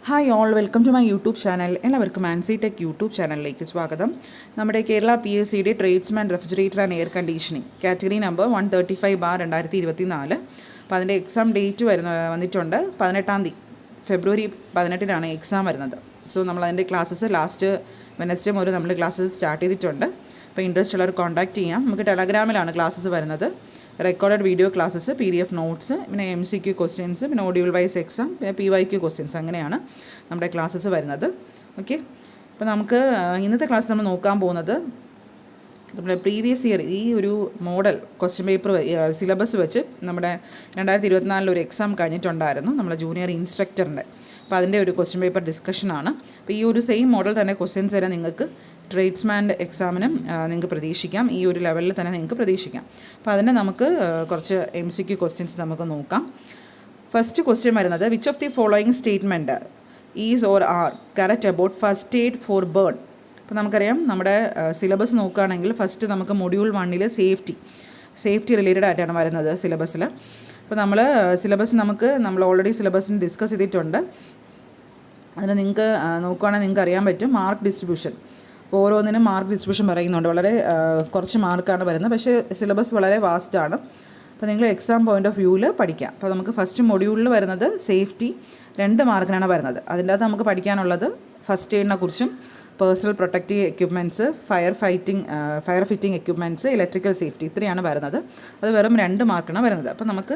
Hi all, welcome to my YouTube channel. എല്ലാവർക്കും Ancy tech YouTube ചാനലിലേക്ക് സ്വാഗതം. നമ്മുടെ കേരള PSCയുടെ tradesman refrigerator and air conditioning category number 135/2024. അപ്പോൾ അതിൻ്റെ എക്സാം ഡേറ്റ് വന്നിട്ടുണ്ട് 18 തീയതി, ഫെബ്രുവരി 18-നാണ് എക്സാം വരുന്നത്. സോ നമ്മളതിൻ്റെ ക്ലാസ്സസ് ലാസ്റ്റ് വെനസ്ഡേ മുതൽ നമ്മൾ ക്ലാസ്സസ് സ്റ്റാർട്ട് ചെയ്തിട്ടുണ്ട്. അപ്പോൾ ഇൻട്രസ്റ്റ് ഉള്ളവർ കോൺടാക്റ്റ് ചെയ്യാം. നമുക്ക് ടെലഗ്രാമിലാണ് ക്ലാസ്സസ് വരുന്നത്. Recorded video classes, PDF notes, പിന്നെ MCQ ക്വസ്റ്റ്യൻസ്, പിന്നെ ഓഡിയോ വൈസ് എക്സാം, പിന്നെ PYQ ക്വസ്റ്റ്യൻസ്, അങ്ങനെയാണ് നമ്മുടെ ക്ലാസ്സസ് വരുന്നത്. ഓക്കെ, അപ്പോൾ നമുക്ക് ഇന്നത്തെ ക്ലാസ് നമ്മൾ നോക്കാൻ പോകുന്നത് നമ്മുടെ പ്രീവിയസ് ഇയർ ഈ ഒരു മോഡൽ ക്വസ്റ്റ്യൻ പേപ്പർ സിലബസ് വെച്ച് നമ്മുടെ 2024 ഒരു എക്സാം കഴിഞ്ഞിട്ടുണ്ടായിരുന്നു, നമ്മുടെ ജൂനിയർ ഇൻസ്ട്രക്ടറിൻ്റെ. അപ്പോൾ അതിൻ്റെ ഒരു ക്വസ്റ്റ്യൻ പേപ്പർ ഡിസ്കഷനാണ്. അപ്പോൾ ഈ ഒരു സെയിം മോഡൽ തന്നെ ക്വസ്റ്റ്യൻസ് വരെ നിങ്ങൾക്ക് ട്രേഡ്സ്മാൻ്റെ എക്സാമിനും നിങ്ങൾക്ക് പ്രതീക്ഷിക്കാം. ഈ ഒരു ലെവലിൽ തന്നെ നിങ്ങൾക്ക് പ്രതീക്ഷിക്കാം. അപ്പോൾ അതിന് നമുക്ക് കുറച്ച് MCQ ക്വസ്റ്റ്യൻസ് നമുക്ക് നോക്കാം. ഫസ്റ്റ് ക്വസ്റ്റ്യൻ വരുന്നത്, which of the following statement is or are correct about first aid for burn? അപ്പോൾ നമുക്കറിയാം, നമ്മുടെ സിലബസ് നോക്കുകയാണെങ്കിൽ ഫസ്റ്റ് നമുക്ക് മൊഡ്യൂൾ 1 സേഫ്റ്റി റിലേറ്റഡ് ആയിട്ടാണ് വരുന്നത് സിലബസിൽ. അപ്പോൾ നമ്മൾ ഓൾറെഡി സിലബസിന് ഡിസ്കസ് ചെയ്തിട്ടുണ്ട്. അതിന് നിങ്ങൾക്ക് നോക്കുകയാണെങ്കിൽ നിങ്ങൾക്ക് അറിയാൻ പറ്റും മാർക്ക് ഡിസ്ട്രിബ്യൂഷൻ. അപ്പോൾ ഓരോന്നിനും മാർക്ക് ഡിസ്ട്രിബ്യൂഷൻ പറയുന്നുണ്ട്. വളരെ കുറച്ച് മാർക്കാണ് വരുന്നത്, പക്ഷേ സിലബസ് വളരെ വാസ്റ്റാണ്. അപ്പോൾ നിങ്ങൾ എക്സാം പോയിൻ്റ് ഓഫ് വ്യൂവിൽ പഠിക്കാം. അപ്പോൾ നമുക്ക് ഫസ്റ്റ് മൊഡ്യൂളിൽ വരുന്നത് സേഫ്റ്റി 2 മാർക്കിനാണ് വരുന്നത്. അതിൻ്റെ അകത്ത് നമുക്ക് പഠിക്കാനുള്ളത് ഫസ്റ്റ് എയ്ഡിനെ കുറിച്ചും, personal protective equipments, fire fitting equipments, electrical safety, ഇത്രയാണ് വരുന്നത്. അത് വെറും 2 മാർക്കാണ് വരുന്നത്. അപ്പോൾ നമുക്ക്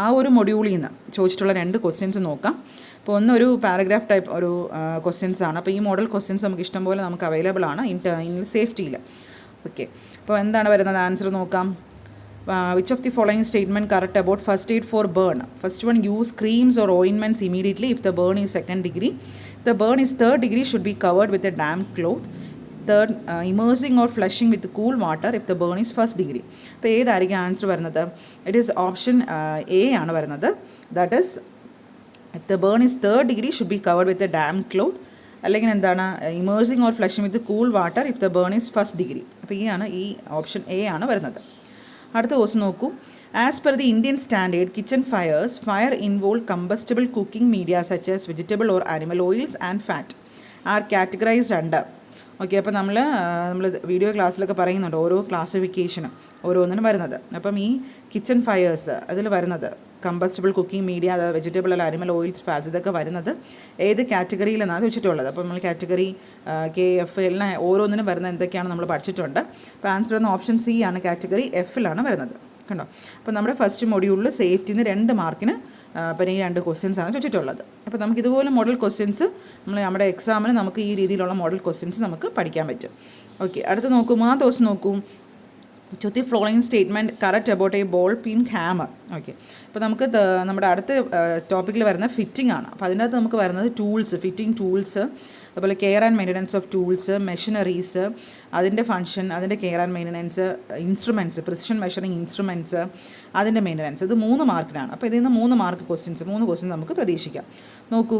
ആ ഒരു മൊഡ്യൂളിൽ നിന്ന് ചോദിച്ചിട്ടുള്ള 2 ക്വസ്റ്റ്യൻസ് നോക്കാം. അപ്പോൾ ഒന്നൊരു പാരഗ്രാഫ് ടൈപ്പ് ഒരു ക്വസ്റ്റ്യൻസ് ആണ്. അപ്പോൾ ഈ മോഡൽ ക്വസ്റ്റ്യൻസ് നമുക്ക് ഇഷ്ടംപോലെ നമുക്ക് അവൈലബിൾ ആണ് ഇൻ സേഫ്റ്റിയിൽ. ഓക്കെ, അപ്പോൾ എന്താണ് വരുന്നത് ആൻസർ നോക്കാം. Which of the following statement correct about first aid for burn? First one, use creams or ointments immediately if the burn is 2nd degree. If the burn is 3rd degree, should be covered with a damp cloth. Third, immersing or flushing with cool water if the burn is 1st degree. അപ്പോൾ ഏതായിരിക്കും answer വരുന്നത്? It is option A ആണ് വരുന്നത്. That is if the burn is 3rd degree, should be covered with a damp cloth. അല്ലെങ്കിൽ എന്താണ്, immersing or flushing with cool water if the burn is 1st degree. അപ്പോൾ ഈ option A ആണ് വരുന്നത്. അടുത്ത question നോക്കൂ. As per the Indian standard, kitchen fire involve combustible cooking media such as vegetable or animal oils and fat are categorized under. Okay, അപ്പോൾ നമ്മൾ video ക്ലാസ്സിലൊക്കെ പറയുന്നുണ്ട് ഓരോ ക്ലാസിഫിക്കേഷനും ഓരോന്നിനും വരുന്നത്. അപ്പം ഈ കിച്ചൺ ഫയേഴ്സ് അതിൽ വരുന്നത് കമ്പസ്റ്റബിൾ കുക്കിംഗ് മീഡിയ, അത് വെജിറ്റബിൾ അല്ല അനിമൽ ഓയിൽസ്, ഫാറ്റ്സ്, ഇതൊക്കെ വരുന്നത് ഏത് കാറ്റഗറിയിലെന്നാണ് വെച്ചിട്ടുള്ളത്. അപ്പോൾ നമ്മൾ കാറ്റഗറി KF എല്ലാം ഓരോന്നിനും വരുന്നത് എന്തൊക്കെയാണ് നമ്മൾ പഠിച്ചിട്ടുണ്ട്. അപ്പോൾ ആൻസർ എന്ന ഓപ്ഷൻ C ആണ്, കാറ്റഗറി Fലാണ് വരുന്നത്. കണ്ടോ, അപ്പോൾ നമ്മുടെ ഫസ്റ്റ് മൊഡ്യൂളിൽ സേഫ്റ്റിന്ന് 2 മാർക്കിന് പിന്നെ ഈ 2 ക്വസ്റ്റ്യൻസ് ആണ് ചോദിച്ചിട്ടുള്ളത്. അപ്പോൾ നമുക്ക് ഇതുപോലെ മോഡൽ ക്വസ്റ്റ്യൻസ് നമ്മുടെ എക്സാമിന് നമുക്ക് ഈ രീതിയിലുള്ള മോഡൽ ക്വസ്റ്റ്യൻസ് നമുക്ക് പഠിക്കാൻ പറ്റും. ഓക്കെ, അടുത്ത് നോക്കൂ. 3 ദിവസം നോക്കൂ. Which of the following statement correct about A ball pin hammer? Okay, അപ്പോൾ നമുക്ക് നമ്മുടെ അടുത്ത ടോപ്പിക്കിൽ വരുന്ന ഫിറ്റിംഗ് ആണ്. അപ്പോൾ അതിനകത്ത് നമുക്ക് വരുന്നത് ടൂൾസ്, ഫിറ്റിംഗ് ടൂൾസ്, അതുപോലെ care and maintenance of tools, machineries, അതിൻ്റെ ഫങ്ഷൻ, അതിൻ്റെ care and maintenance, instruments, precision measuring instruments, അതിൻ്റെ മെയിൻ്റനൻസ്. ഇത് 3 മാർക്കിനാണ്. അപ്പോൾ ഇതിൽ നിന്ന് 3 മാർക്ക് ക്വസ്റ്റ്യൻസ് നമുക്ക് പ്രതീക്ഷിക്കാം. നോക്കൂ.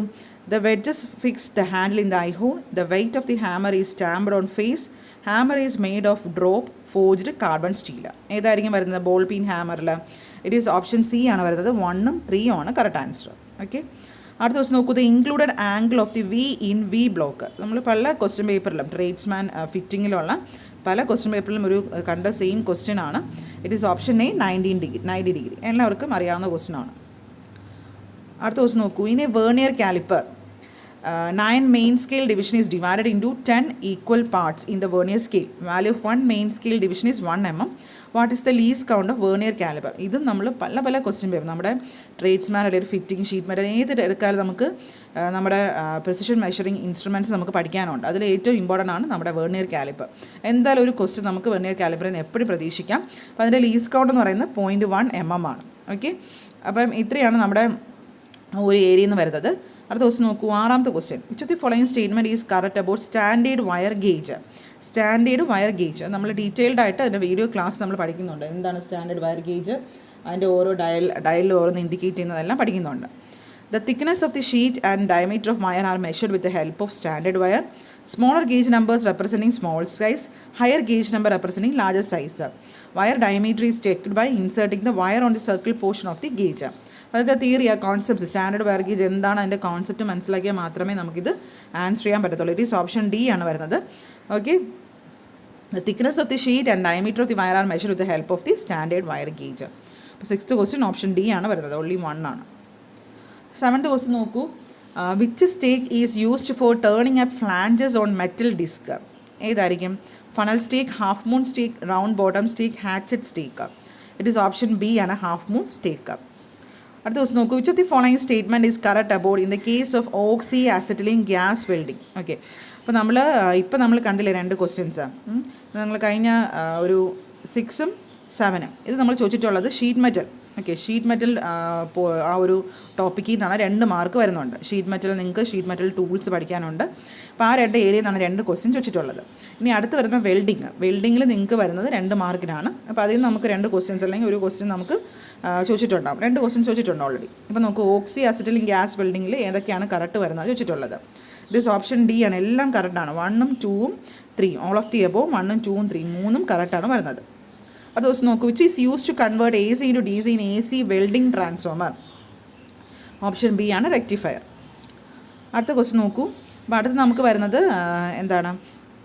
The wedges fix the handle in the eye hole. The weight of the hammer is stamped on face. Hammer is made of drop forged carbon steel. ഏതായിരിക്കും വരുന്നത് ബോൾ പീൻ ഹാമറിൽ? ഇറ്റ് ഈസ് ഓപ്ഷൻ C ആണ് വരുന്നത്. 1ഉം 3ഉം ആണ് correct answer. Okay, അടുത്ത ദിവസം നോക്കൂ. The included angle of the V block. നമ്മൾ പല ക്വസ്റ്റ്യൻ പേപ്പറിലും ട്രേഡ്സ്മാൻ ഫിറ്റിങ്ങിലുള്ള പല ക്വസ്റ്റ്യൻ പേപ്പറിലും ഒരു കണ്ട സെയിം ക്വസ്റ്റ്യൻ ആണ്. It is option A 90 degree. എല്ലാവർക്കും അറിയാവുന്ന ക്വസ്റ്റ്യൻ ആണ്. അടുത്ത ദിവസം നോക്കൂ. In a vernier caliper 9 main scale division is divided into 10 equal parts in the vernier scale. Value of 1 main scale division is 1 mm. What is the least count of vernier caliper? ഇതും നമ്മൾ പല question paper നമ്മുടെ tradesman അല്ലെങ്കിൽ fitting sheet metal ഏത് എടുക്കാനും നമുക്ക് നമ്മുടെ precision measuring instruments നമുക്ക് പഠിക്കാനുണ്ട്. അതിൽ ഏറ്റവും ഇമ്പോർട്ടൻ്റ് ആണ് നമ്മുടെ വെർണിയർ കാലിപ്പർ. എന്തായാലും ഒരു ക്വസ്റ്റ്യൻ നമുക്ക് വെർണിയർ കാലിപ്പറിൽ നിന്ന് എപ്പോഴും പ്രതീക്ഷിക്കാം. അപ്പോൾ അതിൻ്റെ ലീസ്റ്റ് കൗണ്ട് എന്ന് പറയുന്നത് 0.1 mm ആണ്. ഓക്കെ, അപ്പം ഇത്രയാണ് നമ്മുടെ ഒരു ഏരിയയിൽ നിന്ന് വരുന്നത്. അടുത്ത ദിവസം നോക്കൂ. 6ാമത്തെ question. Which of the following statement is correct about standard wire gauge? നമ്മൾ ഡീറ്റെയിൽഡ് ആയിട്ട് അതിൻ്റെ വീഡിയോ ക്ലാസ് നമ്മൾ പഠിക്കുന്നുണ്ട്. എന്താണ് സ്റ്റാൻഡേർഡ് വയർ ഗേജ്, അതിൻ്റെ ഓരോ ഡയലിൽ ഓരോന്ന് ഇൻഡിക്കേറ്റ് ചെയ്യുന്നതെല്ലാം പഠിക്കുന്നുണ്ട്. The thickness of the sheet and diameter of wire are measured with the help of standard wire. Smaller gauge numbers representing small size, higher gauge number representing larger size. Wire diameter is checked by inserting the wire on the circle portion of the gauge. അതൊക്കെ theory, ആ concepts, standard wire gauge എന്താണ് അതിൻ്റെ concept മനസ്സിലാക്കിയാൽ മാത്രമേ നമുക്കിത് answer ചെയ്യാൻ പറ്റത്തുള്ളൂ. It is option D ആണ് വരുന്നത്. Okay, the thickness of the sheet and diameter of the wire are measured with the help of the standard wire gauge. അപ്പോൾ 6th ക്വസ്റ്റ്യൻ ഓപ്ഷൻ ഡി ആണ് വരുന്നത്, ഓൺലി 1 ആണ്. 7th question നോക്കൂ, which stake is used for turning up flanges on metal disc? ഏതായിരിക്കും? Funnel stake, half moon stake, round bottom stake, hatchet stake. It is option B ആണ്, half moon stake. അടുത്ത ദിവസം നോക്കൂ, which of the following statement is correct about in the case of oxy acetylene gas welding? Okay, അപ്പോൾ ഇപ്പം നമ്മൾ കണ്ടില്ലേ 2 questions. നിങ്ങൾ കഴിഞ്ഞ ഒരു 6ഉം 7ഉം ഇത് നമ്മൾ ചോദിച്ചിട്ടുള്ളത് sheet metal. Okay, sheet metal ആ ഒരു ടോപ്പിക്കിൽ നിന്നാണ് 2 മാർക്ക് വരുന്നുണ്ട്. ഷീറ്റ് മെറ്റൽ നിങ്ങൾക്ക് ഷീറ്റ് മെറ്റൽ ടൂൾസ് പഠിക്കാനുണ്ട്. അപ്പോൾ ആ 2 ഏരിയയിൽ നിന്നാണ് 2 ക്വസ്റ്റ്യൻ ചോദിച്ചിട്ടുള്ളത്. ഇനി അടുത്ത് വരുന്ന വെൽഡിങ്ങിൽ നിങ്ങൾക്ക് വരുന്നത് 2 മാർക്കിനാണ്. അപ്പോൾ അതിൽ നമുക്ക് 2 ക്വസ്റ്റ്യൻസ് അല്ലെങ്കിൽ ഒരു ക്വസ്റ്റ്യൻ നമുക്ക് ചോദിച്ചിട്ടുണ്ടാകും. 2 ക്വസ്റ്റ്യൻ ചോദിച്ചിട്ടുണ്ട് ഓൾറെഡി. ഇപ്പോൾ നമുക്ക് ഓക്സി അസറ്റിലിൻ ഗ്യാസ് വെൽഡിങ്ങിൽ ഏതൊക്കെയാണ് കറക്റ്റ് വരുന്നത് ചോദിച്ചിട്ടുള്ളത്. ഇറ്റ് ഈസ് ഓപ്ഷൻ ഡി ആണ്, എല്ലാം കറക്റ്റാണ്. 1ഉം 2ഉം 3ഉം ഓൾ ഓഫ് ദി എബോവ് 1ഉം 2ഉം 3ഉം 3ഉം കറക്റ്റാണ് വരുന്നത്. അടുത്ത ദിവസം നോക്കൂ, which is use to convert AC to DC in AC welding transformer? Option B ആണ്, റെക്ടിഫയർ. അടുത്ത ക്വസ്റ്റ്യൻ നോക്കൂ, അപ്പോൾ അടുത്ത് നമുക്ക് വരുന്നത് എന്താണ്?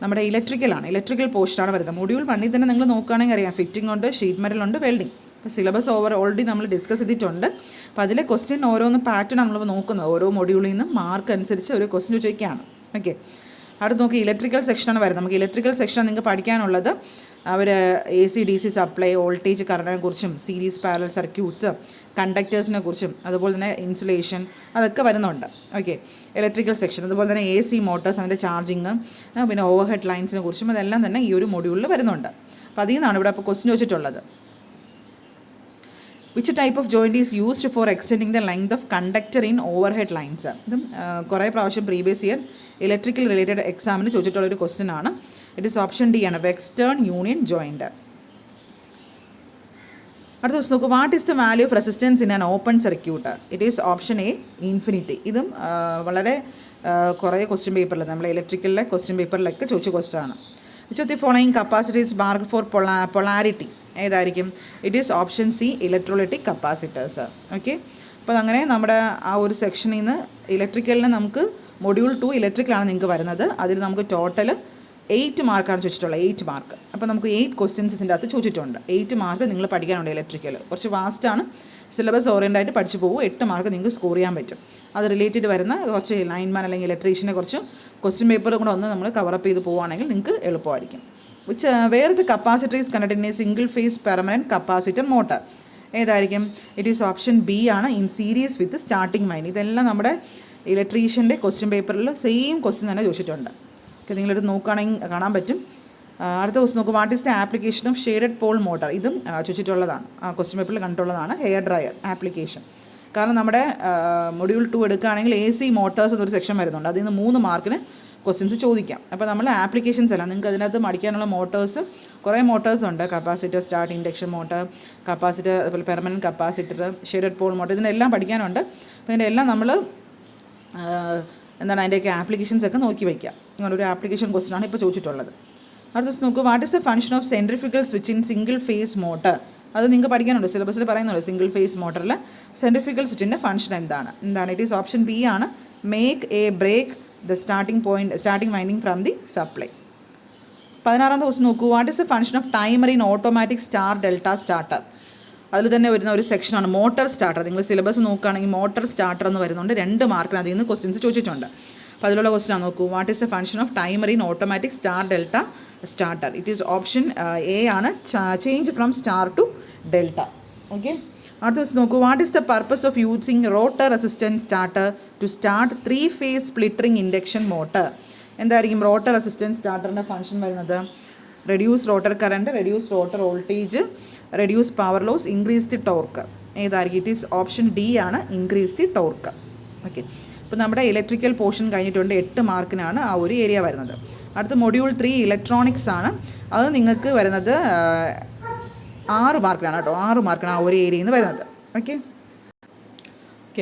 നമ്മുടെ ഇലക്ട്രിക്കൽ പോർഷനാണ് വരുന്നത്. മൊഡ്യൂൾ 1ൽ തന്നെ നിങ്ങൾ നോക്കുകയാണെങ്കിൽ അറിയാം, ഫിറ്റിംഗ് ഉണ്ട്, ഷീറ്റ് മെറ്റൽ ഉണ്ട്, വെൽഡിംഗ്. അപ്പോൾ സിലബസ് ഓൾറെഡി നമ്മൾ ഡിസ്കസ് ചെയ്തിട്ടുണ്ട്. അപ്പോൾ അതിലെ ക്വസ്റ്റ്യൻ ഓരോന്ന് പാറ്റേൺ നമ്മൾ നോക്കുന്നത്, ഓരോ മൊഡ്യൂളിൽ നിന്നും മാർക്ക് അനുസരിച്ച് ഒരു ക്വസ്റ്റ്യൻ ചോദിക്കുകയാണ്. ഓക്കെ, അടുത്ത് നോക്കി ഇലക്ട്രിക്കൽ സെക്ഷനാണ് വരുന്നത്. നമുക്ക് ഇലക്ട്രിക്കൽ സെക്ഷൻ നിങ്ങൾക്ക് പഠിക്കാനുള്ളത് അവർ AC DC സപ്ലൈ, വോൾട്ടേജ്, കറണ്ടിനെ കുറിച്ചും, സീരീസ് പാരലൽ സർക്യൂട്ട്സ്, കണ്ടക്ടേഴ്സിനെ കുറിച്ചും, അതുപോലെ തന്നെ ഇൻസുലേഷൻ, അതൊക്കെ വരുന്നുണ്ട്. Okay, electrical section. അതുപോലെ തന്നെ AC മോട്ടോഴ്സ്, അതിൻ്റെ ചാർജിങ്, പിന്നെ ഓവർ ഹെഡ് ലൈൻസിനെ കുറിച്ചും അതെല്ലാം തന്നെ ഈ ഒരു മൊഡ്യൂളിൽ വരുന്നുണ്ട്. അപ്പോൾ അതിൽ നിന്നാണ് ഇവിടെ അപ്പോൾ ക്വസ്റ്റ്യൻ ചോദിച്ചിട്ടുള്ളത്. Which type of joint is used four extending the length of conductor in over head lines? ഇതും കുറേ പ്രാവശ്യം പ്രീവിയസ് ഇയർ ഇലക്ട്രിക്കൽ റിലേറ്റഡ് എക്സാമിന് ചോദിച്ചിട്ടുള്ളൊരു ക്വസ്റ്റ്യൻ ആണ്. ഇറ്റ് ഈസ് ഓപ്ഷൻ ഡി ആണ്, വെക്സ്റ്റേൺ യൂണിയൻ ജോയിൻറ്റ്. അടുത്ത ദിവസം നോക്കൂ, what is the value of resistance in an open circuit? It is option A, infinity. ഇതും വളരെ കുറേ ക്വസ്റ്റ്യൻ പേപ്പറിൽ, നമ്മുടെ ഇലക്ട്രിക്കലിലെ ക്വസ്റ്റ്യൻ പേപ്പറിലൊക്കെ ചോദിച്ച ക്വസ്റ്റ്യൻ ആണ്. Which of the following capacities mark for polarity? ഏതായിരിക്കും? It is option C, electrolytic capacitors. Okay, അപ്പോൾ അങ്ങനെ നമ്മുടെ ആ ഒരു സെക്ഷനിൽ നിന്ന് ഇലക്ട്രിക്കലിന് നമുക്ക് മൊഡ്യൂൾ 2 ഇലക്ട്രിക്കലാണ് നിങ്ങൾക്ക് വരുന്നത്. അതിൽ നമുക്ക് ടോട്ടൽ 8 മാർക്കാണ് ചോദിച്ചിട്ടുള്ളത്, 8 മാർക്ക്. അപ്പോൾ നമുക്ക് 8 ക്വസ്റ്റ്യൻസ് ഇതിൻ്റെ അകത്ത് ചോദിച്ചിട്ടുണ്ട്. 8 മാർക്ക് നിങ്ങൾ പഠിക്കാനുണ്ട്. ഇലക്ട്രിക്കൽ കുറച്ച് വാസ്റ്റാണ്, സിലബസ് ഓറിയൻ്റായിട്ട് പഠിച്ചു പോകും. 8 മാർക്ക് നിങ്ങൾക്ക് സ്കോർ ചെയ്യാൻ പറ്റും. അത് റിലേറ്റഡ് വരുന്ന കുറച്ച് ലൈൻമാൻ അല്ലെങ്കിൽ ഇലക്ട്രീഷ്യനെ കുറച്ച് ക്വസ്റ്റ്യൻ പേപ്പർ കൂടെ ഒന്ന് നമ്മൾ കവറപ്പ് ചെയ്ത് പോവുകയാണെങ്കിൽ നിങ്ങൾക്ക് എളുപ്പമായിരിക്കും. Where the capacitor is connected in a single phase permanent capacitor motor? ഏതായിരിക്കും? ഇറ്റ് ഈസ് ഓപ്ഷൻ ബി ആണ്, in series with starting winding. ഇതെല്ലാം നമ്മുടെ ഇലക്ട്രീഷ്യൻ്റെ ക്വസ്റ്റ്യൻ പേപ്പറിൽ സെയിം ക്വസ്റ്റ്യൻ തന്നെ ചോദിച്ചിട്ടുണ്ട്. ഓക്കെ, നിങ്ങളത് നോക്കുകയാണെങ്കിൽ കാണാൻ പറ്റും. അടുത്ത ക്വസ്റ്റ്യൻ നോക്കും, what is the application of shaded pole motor? ഇതും ചോദിച്ചിട്ടുള്ളതാണ്, ക്വസ്റ്റ്യൻ പേപ്പറിൽ കണ്ടിട്ടുള്ളതാണ്. Hair dryer application. കാരണം നമ്മുടെ മൊഡ്യൂൾ 2 എടുക്കുകയാണെങ്കിൽ AC മോട്ടേഴ്സ് എന്നൊരു സെക്ഷൻ വരുന്നുണ്ട്. അതിൽ നിന്ന് 3 മാർക്കിന് ക്വസ്റ്റ്യൻസ് ചോദിക്കാം. അപ്പോൾ നമ്മൾ ആപ്ലിക്കേഷൻസ് അല്ല, നിങ്ങൾക്ക് അതിനകത്ത് പഠിക്കാനുള്ള മോട്ടേഴ്സ് കുറേ മോട്ടേഴ്സ് ഉണ്ട്. Capacitor, start, induction motor, capacitor, അതുപോലെ permanent capacitor, shaded pole motor, ഇതിനെല്ലാം പഠിക്കാനുണ്ട്. അപ്പോൾ ഇതിൻ്റെ എല്ലാം നമ്മൾ എന്താണ് അതിൻ്റെയൊക്കെ ആപ്ലിക്കേഷൻസ് ഒക്കെ നോക്കി വയ്ക്കുക. നിങ്ങളൊരു ആപ്ലിക്കേഷൻ ക്വസ്റ്റ്യൻ ആണ് ഇപ്പോൾ ചോദിച്ചിട്ടുള്ളത്. അടുത്ത ദിവസം നോക്കൂ, what is the function of centrifugal switch in single phase motor? അത് നിങ്ങൾക്ക് പഠിക്കാനുണ്ട്, സിലബസിൽ പറയുന്നുണ്ട്. സിംഗിൾ ഫേസ് മോട്ടറിൽ സെൻട്രിഫ്യൂഗൽ സ്വിച്ചിൻ്റെ ഫംഗ്ഷൻ എന്താണ്? ഇറ്റ് ഈസ് ഓപ്ഷൻ ബി ആണ്, make a break the starting winding from the supply. 16-ാം ദിവസം നോക്കൂ, what is the function of timer in automatic star delta starter? അതിൽ തന്നെ വരുന്ന ഒരു സെക്ഷനാണ് മോട്ടർ സ്റ്റാർട്ടർ. നിങ്ങൾ സിലബസ് നോക്കുകയാണെങ്കിൽ മോട്ടർ സ്റ്റാർട്ടർ എന്ന് വരുന്നുണ്ട്. 2 മാർക്കിന് അതിൽ നിന്ന് ക്വസ്റ്റ്യൻസ് ചോദിച്ചിട്ടുണ്ട്. അപ്പോൾ അതിലുള്ള ക്വസ്റ്റ്യൻ ആണ്, നോക്കൂ, what is the function of timer in automatic star delta starter? It is option A ആണ്, change from star to delta. Okay, അടുത്ത ദിവസം നോക്കൂ, what is the purpose of using rotor resistance starter to start 3 phase slip ring induction motor? എന്തായിരിക്കും rotor resistance സ്റ്റാർട്ടറിൻ്റെ function വരുന്നത്? Reduce rotor current, reduce rotor voltage, reduce power loss, increase the torque. ഏതായിരിക്കും? It is option D ആണ്, increase the torque. Okay, ഇപ്പോൾ നമ്മുടെ electrical portion കഴിഞ്ഞിട്ടുണ്ട്. 8 മാർക്കിനാണ് ആ ഒരു ഏരിയ വരുന്നത്. അടുത്ത മൊഡ്യൂൾ 3 ഇലക്ട്രോണിക്സ് ആണ്. അത് നിങ്ങൾക്ക് വരുന്നത് 6 മാർക്കിനാണ് കേട്ടോ. 6 മാർക്കിനാണ് ആ ഒരു ഏരിയയിൽ നിന്ന് വരുന്നത്. ഓക്കെ,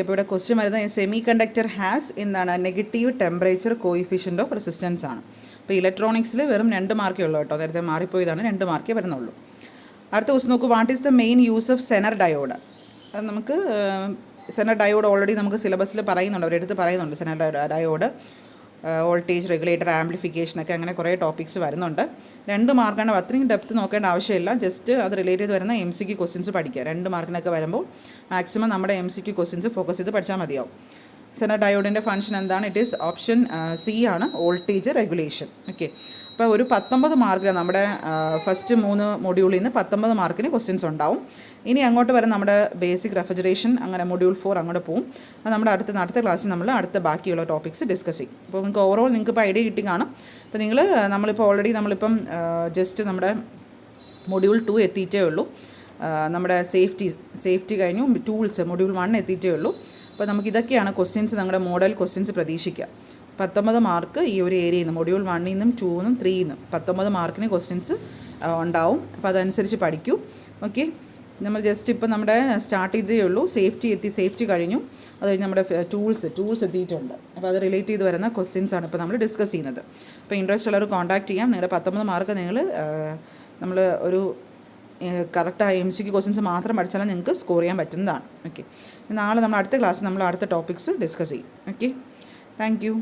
അപ്പോൾ ഇവിടെ ക്വസ്റ്റ്യൻ വരുന്നത് സെമി കണ്ടക്ടർ ഹാസ് എന്താണ് negative temperature coefficient of resistance ആണ്. അപ്പോൾ ഇലക്ട്രോണിക്സിൽ വെറും 2 മാർക്കേ ഉള്ളൂ കേട്ടോ. നേരത്തെ മാറിപ്പോയതാണ്, 2 മാർക്കേ വരുന്നുള്ളൂ. അടുത്ത ക്വസ്റ്റ്യൻ നോക്കൂ, what is the main use of Zener diode? നമുക്ക് സെനർ ഡയോഡ് ഓൾറെഡി നമുക്ക് സിലബസിൽ പറയുന്നുണ്ട്, അവരെടുത്ത് പറയുന്നുണ്ട്. സെനർ ഡയോഡ്, വോൾട്ടേജ് റെഗുലേറ്റർ, ആംപ്ലിഫിക്കേഷനൊക്കെ, അങ്ങനെ കുറേ ടോപ്പിക്സ് വരുന്നുണ്ട്. 2 മാർക്കാണ്. അത്രയും ഡെപ്ത് നോക്കേണ്ട ആവശ്യമില്ല. ജസ്റ്റ് അത് റിലേറ്റ് ചെയ്ത് വരുന്ന MCQ ക്വസ്റ്റ്യൻസ് പഠിക്കുക. 2 മാർക്കിനൊക്കെ വരുമ്പോൾ മാക്സിമം നമ്മുടെ MCQ ക്വസ്റ്റ്യൻസ് ഫോക്കസ് ചെയ്ത് പഠിച്ചാൽ മതിയാവും. സെനർ ഡയോഡിൻ്റെ ഫംഗ്ഷൻ എന്താണ്? ഇറ്റ് ഈസ് ഓപ്ഷൻ C ആണ്, വോൾട്ടേജ് റെഗുലേഷൻ. ഓക്കെ, അപ്പോൾ ഒരു 19 മാർക്കിന് നമ്മുടെ ഫസ്റ്റ് 3 മൊഡ്യൂളിൽ നിന്ന് 19 മാർക്കിന് ക്വസ്റ്റ്യൻസ് ഉണ്ടാവും. ഇനി അങ്ങോട്ട് വരെ നമ്മുടെ ബേസിക് റെഫ്രിജറേഷൻ, അങ്ങനെ മൊഡ്യൂൾ 4 അങ്ങോട്ട് പോകും. അത് നമ്മുടെ അടുത്ത ക്ലാസ്സിൽ നമ്മൾ അടുത്ത ബാക്കിയുള്ള ടോപ്പിക്സ് ഡിസ്കസ് ചെയ്യും. അപ്പോൾ നിങ്ങൾക്ക് ഓവറോൾ നിങ്ങൾക്ക് ഇപ്പോൾ ഐഡിയ കിട്ടി കാണും. അപ്പോൾ നമ്മളിപ്പോൾ ഓൾറെഡി ജസ്റ്റ് നമ്മുടെ മൊഡ്യൂൾ 2 എത്തിയിട്ടേ ഉള്ളൂ. നമ്മുടെ സേഫ്റ്റി കഴിഞ്ഞു. ടൂൾസ് മൊഡ്യൂൾ 1 എത്തിയിട്ടേ ഉള്ളൂ. അപ്പോൾ നമുക്കിതൊക്കെയാണ് ക്വസ്റ്റ്യൻസ്, നമ്മുടെ മോഡൽ ക്വസ്റ്റ്യൻസ് പ്രതീക്ഷിക്കുക. 19 മാർക്ക് ഈ ഒരു ഏരിയയിൽ നിന്ന്, മൊഡ്യൂൾ 1 നിന്നും 2 നിന്നും 3 നിന്നും 19 മാർക്കിന് ക്വസ്റ്റ്യൻസ് ഉണ്ടാവും. അപ്പോൾ അതനുസരിച്ച് പഠിക്കൂ. ഓക്കെ, നമ്മൾ ജസ്റ്റ് ഇപ്പോൾ നമ്മുടെ സ്റ്റാർട്ട് ചെയ്തേ ഉള്ളൂ. സേഫ്റ്റി കഴിഞ്ഞു. അത് കഴിഞ്ഞ് നമ്മുടെ ടൂൾസ് എത്തിയിട്ടുണ്ട്. അപ്പോൾ അത് റിലേറ്റ് ചെയ്ത് വരുന്ന ക്വസ്റ്റ്യൻസ് ആണ് ഇപ്പോൾ നമ്മൾ ഡിസ്കസ് ചെയ്യുന്നത്. അപ്പോൾ ഇൻട്രസ്റ്റ് ഉള്ളവർ കോൺടാക്ട് ചെയ്യാം. നിങ്ങളുടെ 19 മാർക്ക് നമ്മൾ ഒരു കറക്റ്റായ MCQ ക്വസ്റ്റ്യൻസ് മാത്രം പഠിച്ചാലും നിങ്ങൾക്ക് സ്കോർ ചെയ്യാൻ പറ്റുന്നതാണ്. ഓക്കെ, നാളെ നമ്മൾ അടുത്ത ക്ലാസ്സിൽ നമ്മൾ അടുത്ത ടോപ്പിക്സ് ഡിസ്കസ് ചെയ്യും. Okay, thank you.